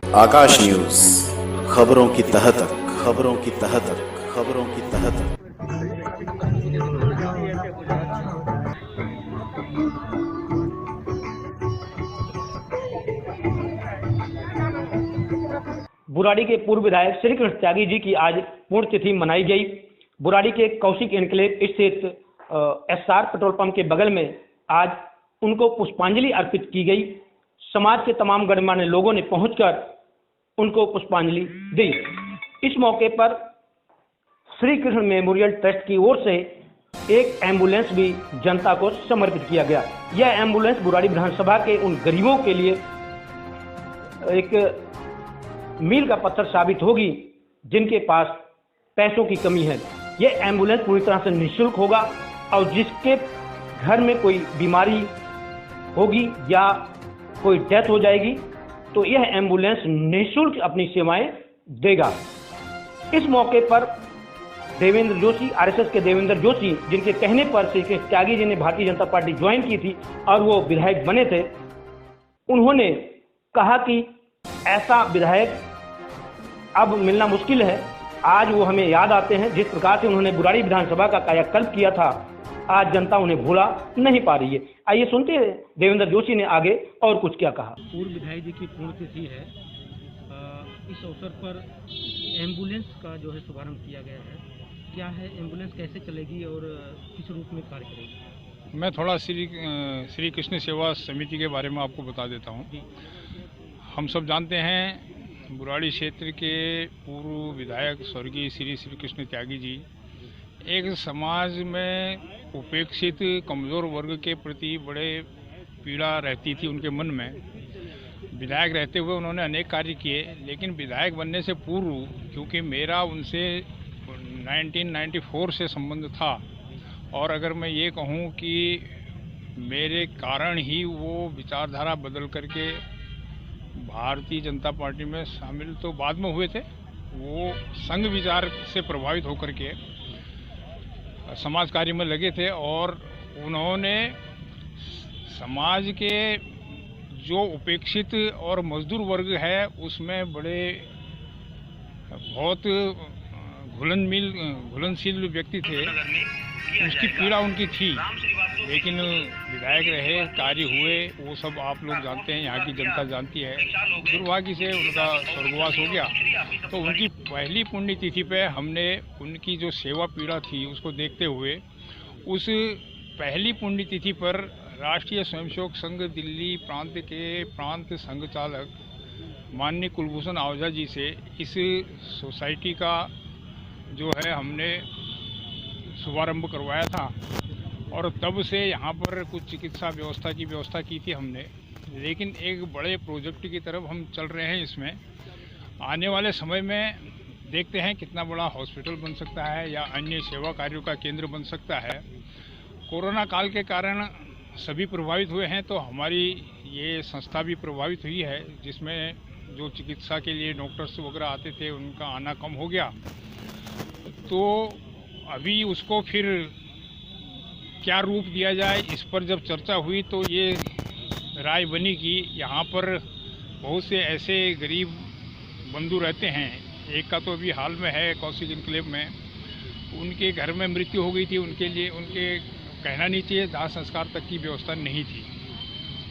आकाश news, खबरों की तह तक, खबरों की तह तक, खबरों की तह तक। बुराड़ी के पूर्व विधायक श्री कृष्ण त्यागी जी की आज पुण्यतिथि मनाई गई। बुराड़ी के कौशिक एनक्लेव स्थित एसआर पेट्रोल पंप के बगल में आज उनको पुष्पांजलि अर्पित की गई। समाज के तमाम गणमान्य लोगों ने पहुंचकर उनको पुष्पांजलि दी। इस मौके पर श्री कृष्ण मेमोरियल ट्रस्ट की ओर से एक एम्बुलेंस भी जनता को समर्पित किया गया। यह एम्बुलेंस बुराड़ी विधानसभा के उन गरीबों के लिए एक मील का पत्थर साबित होगी जिनके पास पैसों की कमी है। यह एम्बुलेंस पूरी तरह से निःशुल्क होगा और जिसके घर में कोई बीमारी होगी या कोई डेथ हो जाएगी तो यह एम्बुलेंस निःशुल्क अपनी सेवाएं देगा। इस मौके पर देवेंद्र जोशी, आरएसएस के देवेंद्र जोशी, जिनके कहने पर श्री कृष्ण त्यागी जी ने भारतीय जनता पार्टी ज्वाइन की थी और वो विधायक बने थे, उन्होंने कहा कि ऐसा विधायक अब मिलना मुश्किल है। आज वो हमें याद आते हैं। जिस प्रकार से उन्होंने बुराड़ी विधानसभा का कायाकल्प किया था, आज जनता उन्हें भूला नहीं पा रही है। आइए सुनते हैं देवेंद्र जोशी ने आगे और कुछ क्या कहा। पूर्व विधायक जी की पुण्यतिथि है। इस अवसर पर एम्बुलेंस का जो है शुभारंभ किया गया है। क्या है एम्बुलेंस, कैसे चलेगी और किस रूप में कार्य करेगी? मैं थोड़ा श्री कृष्ण सेवा समिति के बारे में आपको बता देता हूँ। हम सब जानते हैं बुराड़ी क्षेत्र के पूर्व विधायक स्वर्गीय श्री कृष्ण त्यागी जी एक समाज में उपेक्षित कमज़ोर वर्ग के प्रति बड़े पीड़ा रहती थी उनके मन में। विधायक रहते हुए उन्होंने अनेक कार्य किए, लेकिन विधायक बनने से पूर्व क्योंकि मेरा उनसे 1994 से संबंध था और अगर मैं ये कहूँ कि मेरे कारण ही वो विचारधारा बदल करके भारतीय जनता पार्टी में शामिल तो बाद में हुए थे, वो संघ विचार से प्रभावित होकर के समाज कार्य में लगे थे और उन्होंने समाज के जो उपेक्षित और मजदूर वर्ग है उसमें बड़े बहुत घुलनशील व्यक्ति थे। उसकी पीड़ा उनकी थी, लेकिन विधायक रहे, कार्य हुए, वो सब आप लोग जानते हैं, यहाँ की जनता जानती है। दुर्भाग्य से उनका स्वर्गवास हो गया। तो उनकी पहली पुण्यतिथि पे हमने उनकी जो सेवा पीड़ा थी उसको देखते हुए उस पहली पुण्यतिथि पर राष्ट्रीय स्वयंसेवक संघ दिल्ली प्रांत के प्रांत संघ चालक माननीय कुलभूषण आहूजा जी से इस सोसाइटी का जो है हमने शुभारंभ करवाया था और तब से यहाँ पर कुछ चिकित्सा व्यवस्था की व्यवस्था की थी हमने। लेकिन एक बड़े प्रोजेक्ट की तरफ हम चल रहे हैं। इसमें आने वाले समय में देखते हैं कितना बड़ा हॉस्पिटल बन सकता है या अन्य सेवा कार्यों का केंद्र बन सकता है। कोरोना काल के कारण सभी प्रभावित हुए हैं, तो हमारी ये संस्था भी प्रभावित हुई है, जिसमें जो चिकित्सा के लिए डॉक्टर्स वगैरह आते थे उनका आना कम हो गया। तो अभी उसको फिर क्या रूप दिया जाए, इस पर जब चर्चा हुई तो ये राय बनी कि यहाँ पर बहुत से ऐसे गरीब बंधु रहते हैं। एक का तो अभी हाल में है कौशिक एनक्लेव में, उनके घर में मृत्यु हो गई थी, उनके लिए उनके कहना नहीं चाहिए दाह संस्कार तक की व्यवस्था नहीं थी,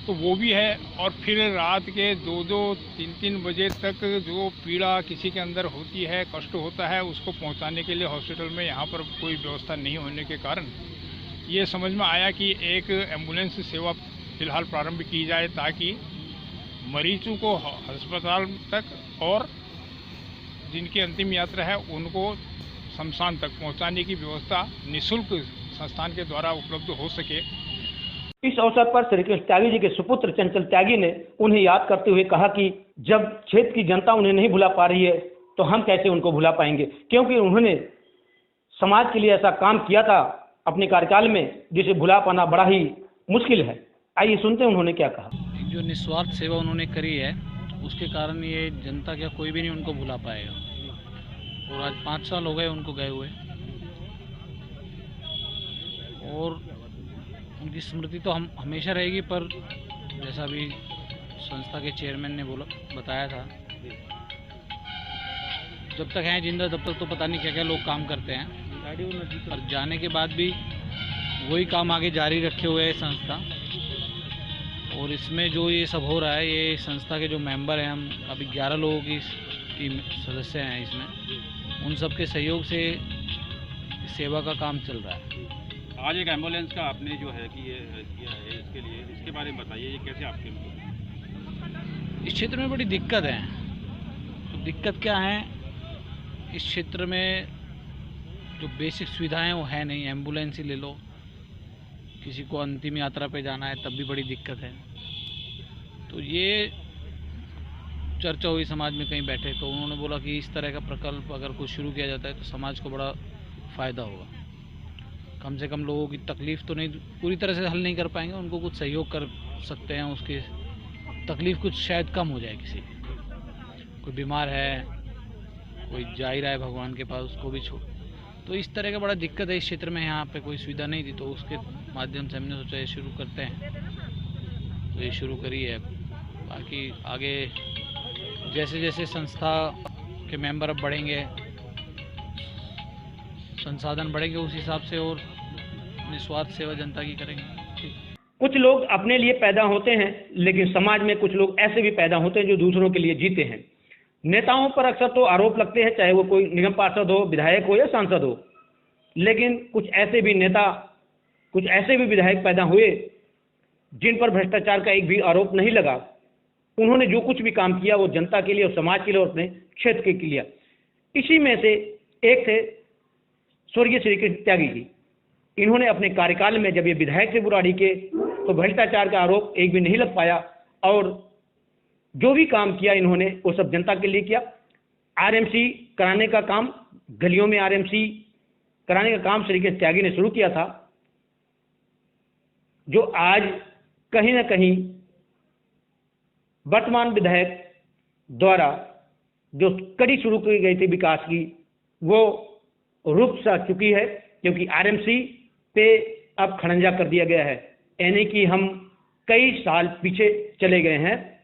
तो वो भी है। और फिर रात के 2-2, 3-3 बजे तक जो पीड़ा किसी के अंदर होती है, कष्ट होता है, उसको पहुंचाने के लिए हॉस्पिटल में यहाँ पर कोई व्यवस्था नहीं होने के कारण ये समझ में आया कि एक एम्बुलेंस सेवा फिलहाल प्रारंभ की जाए ताकि मरीजों को अस्पताल तक और जिनकी अंतिम यात्रा है उनको शमशान तक पहुंचाने की व्यवस्था निःशुल्क संस्थान के द्वारा उपलब्ध हो सके। इस अवसर पर श्री कृष्ण त्यागी जी के सुपुत्र चंचल त्यागी ने उन्हें याद करते हुए कहा कि जब क्षेत्र की जनता उन्हें नहीं भुला पा रही है तो हम कैसे उनको भुला पाएंगे, क्योंकि उन्होंने समाज के लिए ऐसा काम किया था अपने कार्यकाल में जिसे भुला पाना बड़ा ही मुश्किल है। आइए सुनते हैं उन्होंने क्या कहा। जो निस्वार्थ सेवा उन्होंने करी है उसके कारण ये जनता क्या कोई भी नहीं उनको भुला पाएगा। और आज 5 साल हो गए उनको गए हुए और उनकी स्मृति तो हम हमेशा रहेगी। पर जैसा भी संस्था के चेयरमैन ने बताया था जब तक हैं जिंदा तब तक तो पता नहीं क्या क्या लोग काम करते हैं, और जाने के बाद भी वही काम आगे जारी रखे हुए है संस्था। और इसमें जो ये सब हो रहा है, ये संस्था के जो मेंबर हैं, हम अभी 11 लोगों की टीम सदस्य हैं इसमें, उन सब के सहयोग से सेवा का काम चल रहा है। आज एक एम्बुलेंस का आपने जो है कि ये किया है, इसके लिए इसके बारे में बताइए, ये कैसे आपके इस क्षेत्र में बड़ी दिक्कत है। तो दिक्कत क्या है, इस क्षेत्र में जो बेसिक सुविधाएं वो है नहीं। एम्बुलेंस ही ले लो, किसी को अंतिम यात्रा पे जाना है तब भी बड़ी दिक्कत है। तो ये चर्चा हुई समाज में, कहीं बैठे तो उन्होंने बोला कि इस तरह का प्रकल्प अगर कुछ शुरू किया जाता है तो समाज को बड़ा फ़ायदा होगा। कम से कम लोगों की तकलीफ़ तो नहीं, पूरी तरह से हल नहीं कर पाएंगे, उनको कुछ सहयोग कर सकते हैं, उसकी तकलीफ़ कुछ शायद कम हो जाए। किसी कोई बीमार है, कोई जा ही रहा है भगवान के पास, उसको भी छोड़। तो इस तरह का बड़ा दिक्कत है इस क्षेत्र में। यहाँ पे कोई सुविधा नहीं थी, तो उसके माध्यम से हमने सोचा ये शुरू करते हैं, तो ये शुरू करी है। बाकी आगे जैसे जैसे संस्था के मेंबर अब बढ़ेंगे, संसाधन बढ़ेंगे, उस हिसाब से और निस्वार्थ सेवा जनता की करेंगे। कुछ लोग अपने लिए पैदा होते हैं, लेकिन समाज में कुछ लोग ऐसे भी पैदा होते हैं जो दूसरों के लिए जीते हैं। नेताओं पर अक्सर तो आरोप लगते हैं, चाहे वो कोई निगम पार्षद हो, विधायक हो या सांसद हो, लेकिन कुछ ऐसे भी नेता, कुछ ऐसे भी विधायक पैदा हुए जिन पर भ्रष्टाचार का एक भी आरोप नहीं लगा। उन्होंने जो कुछ भी काम किया वो जनता के लिए और समाज के लिए और अपने क्षेत्र के लिए। इसी में से एक थे स्वर्गीय श्री कृष्ण त्यागी जी। इन्होंने अपने कार्यकाल में, जब ये विधायक थे बुराड़ी के, तो भ्रष्टाचार का आरोप एक भी नहीं लग पाया, और जो भी काम किया इन्होंने वो सब जनता के लिए किया। आरएमसी कराने का काम, गलियों में आरएमसी कराने का काम श्री कृष्ण त्यागी ने शुरू किया था, जो आज कहीं ना कहीं वर्तमान विधायक द्वारा जो कड़ी शुरू की गई थी विकास की, वो रुक सा चुकी है, क्योंकि आरएमसी पे अब खड़ंजा कर दिया गया है। यानी कि हम कई साल पीछे चले गए हैं,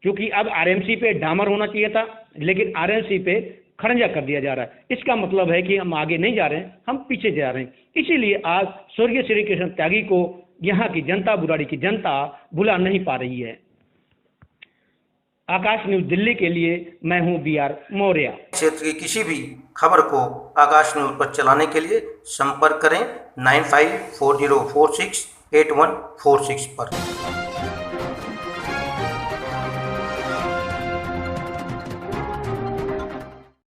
क्योंकि अब आरएमसी पे डामर होना चाहिए था, लेकिन आरएमसी पे खड़ंजा कर दिया जा रहा है। इसका मतलब है कि हम आगे नहीं जा रहे हैं, हम पीछे जा रहे हैं। इसीलिए आज स्वर्गीय श्री कृष्ण त्यागी को यहाँ की जनता, बुराड़ी की जनता भुला नहीं पा रही है। आकाश न्यूज दिल्ली के लिए मैं हूँ BR मौर्य। क्षेत्र की किसी भी खबर को आकाश न्यूज पर चलाने के लिए संपर्क करें 9540468146 पर।